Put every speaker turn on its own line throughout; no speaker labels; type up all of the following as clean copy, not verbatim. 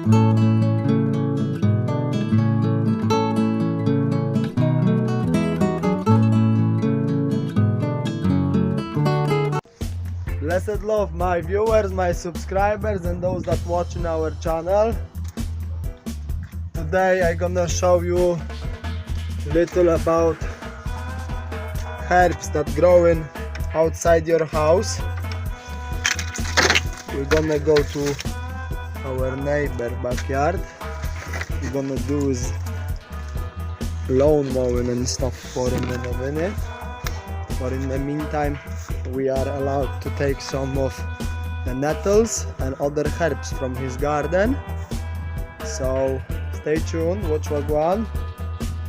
Blessed love, my viewers, my subscribers and those that watching our channel. Today I'm gonna show you little about herbs that growing outside your house. We're gonna go to our neighbor backyard. We're gonna do is lawn mowing and stuff for him in a minute. But in the meantime, we are allowed to take some of the nettles and other herbs from his garden. So stay tuned, watch what go on,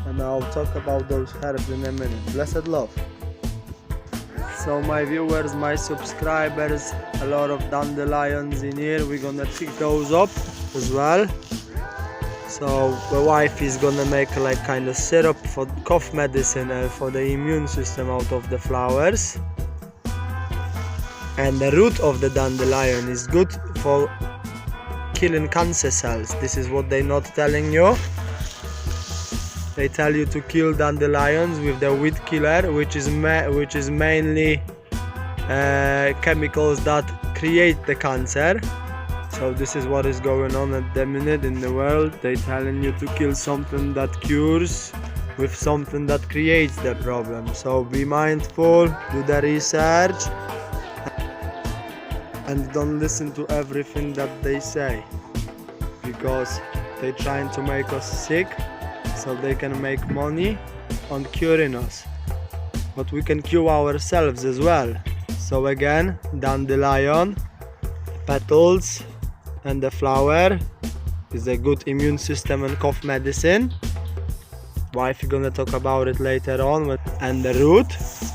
and I'll talk about those herbs in a minute. Blessed love. So my viewers, my subscribers, a lot of dandelions in here. We're gonna pick those up as well. So the wife is gonna make like kind of syrup for cough medicine and for the immune system out of the flowers. And the root of the dandelion is good for killing cancer cells. This is what they're not telling you. They tell you to kill dandelions with the weed killer, which is mainly chemicals that create the cancer. So this is what is going on at the minute in the world. They're telling you to kill something that cures with something that creates the problem. So be mindful, do the research, and don't listen to everything that they say, because they're trying to make us sick so they can make money on curing us. But we can cure ourselves as well. So again, dandelion, petals, and the flower is a good immune system and cough medicine. Wife is gonna talk about it later on. And the root,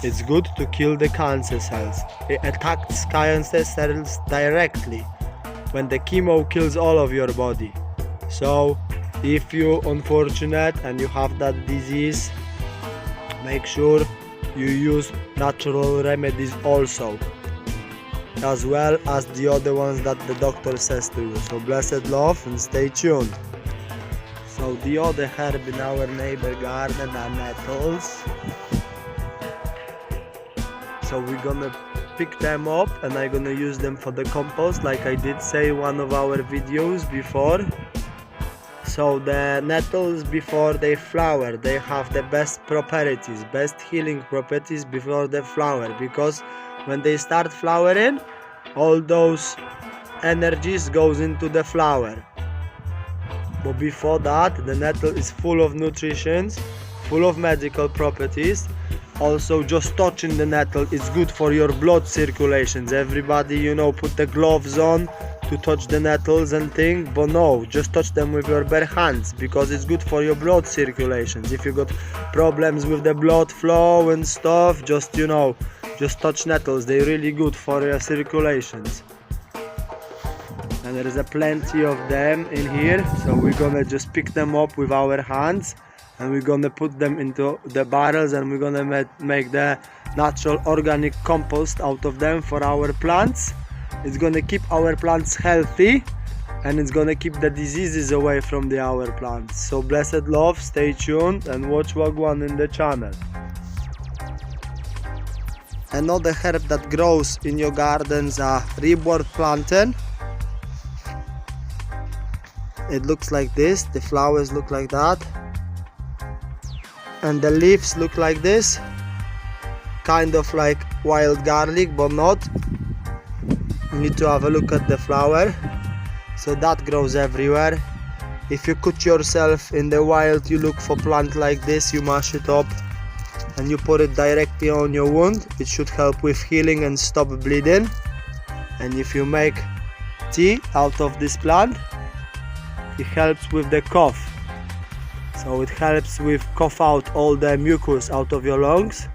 it's good to kill the cancer cells. It attacks cancer cells directly when the chemo kills all of your body. So if you're unfortunate and you have that disease, make sure you use natural remedies also, as well as the other ones that the doctor says to you. So blessed love and stay tuned. So the other herb in our neighbor garden are nettles. So we're gonna pick them up and I'm gonna use them for the compost, like I did say in one of our videos before. So the nettles, before they flower, they have the best properties, best healing properties before they flower, because when they start flowering, all those energies goes into the flower. But before that, the nettle is full of nutrition, full of medical properties. Also, just touching the nettle is good for your blood circulations. Everybody, you know, put the gloves on to touch the nettles and things, but no, just touch them with your bare hands, because it's good for your blood circulations. If you got problems with the blood flow and stuff, just, you know, just touch nettles. They're really good for your circulations. And there is a plenty of them in here, so we're gonna just pick them up with our hands and we're gonna put them into the barrels and we're gonna make the natural organic compost out of them for our plants. It's gonna keep our plants healthy and it's gonna keep the diseases away from our plants. So blessed love, stay tuned and watch what goes on in the channel. Another herb that grows in your gardens are ribwort plantain. It looks like this, the flowers look like that, and the leaves look like this, kind of like wild garlic, but not. You need to have a look at the flower. So that grows everywhere. If you cut yourself in the wild, you look for plant like this, you mash it up and you put it directly on your wound. It should help with healing and stop bleeding. And if you make tea out of this plant, it helps with the cough. So it helps with cough out all the mucus out of your lungs.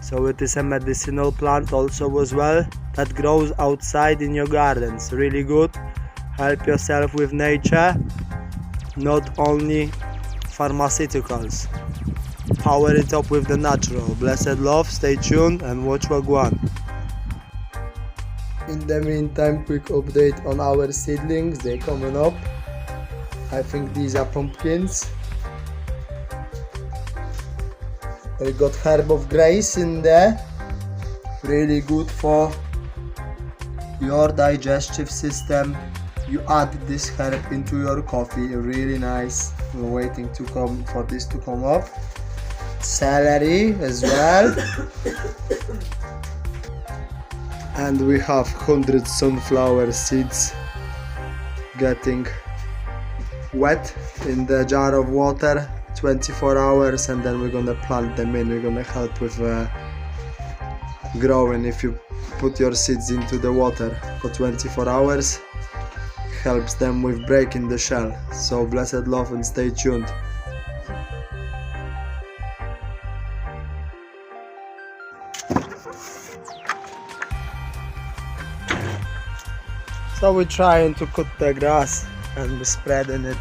So it is a medicinal plant also as well that grows outside in your gardens. Really good. Help yourself with nature, not only pharmaceuticals. Power it up with the natural. Blessed love, stay tuned and watch what goes on. In the meantime, quick update on our seedlings. They're coming up. I think these are pumpkins. We got herb of grace in there, really good for your digestive system. You add this herb into your coffee, really nice. We're waiting for this to come up. Celery as well. And we have 100 sunflower seeds getting wet in the jar of water 24 hours, and then we're gonna plant them in. We're gonna help with growing. If you put your seeds into the water for 24 hours, helps them with breaking the shell. So blessed love and stay tuned. So we're trying to cut the grass and we're spreading it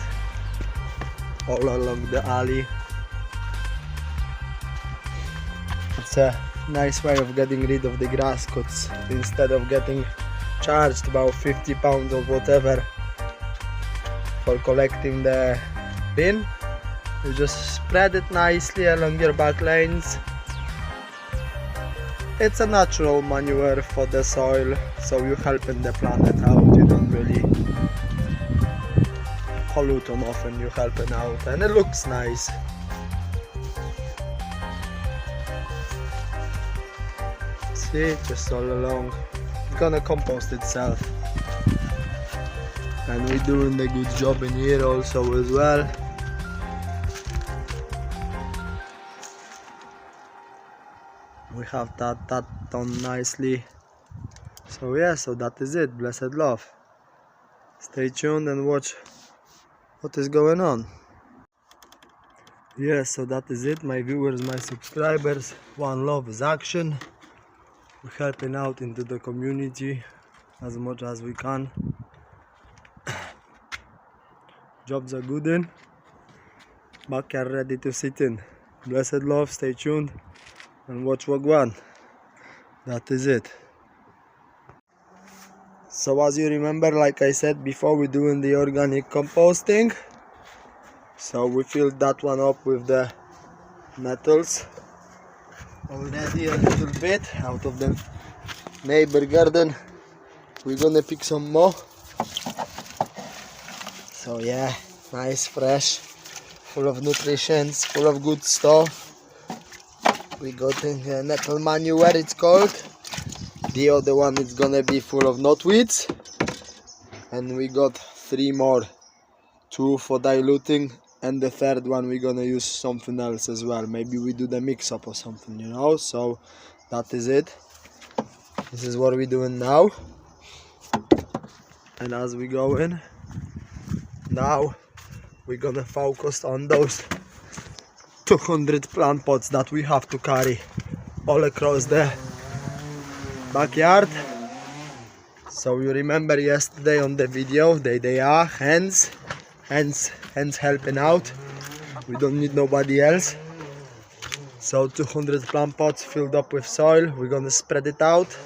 all along the alley. It's a nice way of getting rid of the grass cuts. Instead of getting charged about 50 pounds or whatever for collecting the bin, you just spread it nicely along your back lanes. It's a natural manure for the soil, so you're helping the planet out. You don't really pollute on often, you're helping out, and it looks nice. See, just all along. It's gonna compost itself. And we're doing a good job in here also as well. We have that done nicely. So yeah, so that is it. Blessed love. Stay tuned and watch what is going on. Yeah, so that is it, my viewers, my subscribers. One love is action. We're helping out into the community as much as we can. Jobs are good in. Backyard ready to sit in. Blessed love, stay tuned and watch Wagwan. That is it. So as you remember, like I said before, we're doing the organic composting. So we filled that one up with the nettles already a little bit out of the neighbor garden. We're gonna pick some more. So yeah, nice, fresh, full of nutrition, full of good stuff. We got in nettle manure, it's called. The other one is gonna be full of knotweeds. And we got 3 more, 2 for diluting, and the third one we're gonna use something else as well. Maybe we do the mix up or something, you know. So that is it. This is what we're doing now. And as we go in, now we're gonna focus on those 200 plant pots that we have to carry all across the backyard. So you remember yesterday on the video, they are hands helping out. We don't need nobody else. So 200 plant pots filled up with soil. We're gonna spread it out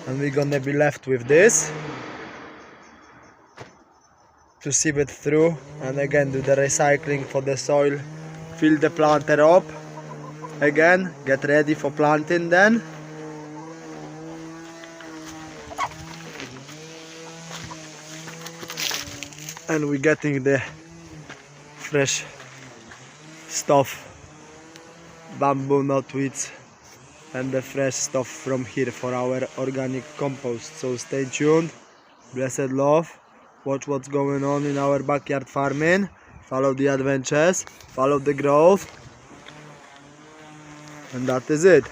and we're gonna be left with this to sieve it through, and again do the recycling for the soil. Fill the planter up again, get ready for planting then. And we're getting the fresh stuff, bamboo knotweeds, and the fresh stuff from here for our organic compost. So stay tuned, blessed love, watch what's going on in our backyard farming, follow the adventures, follow the growth, and that is it.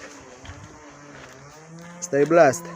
Stay blessed.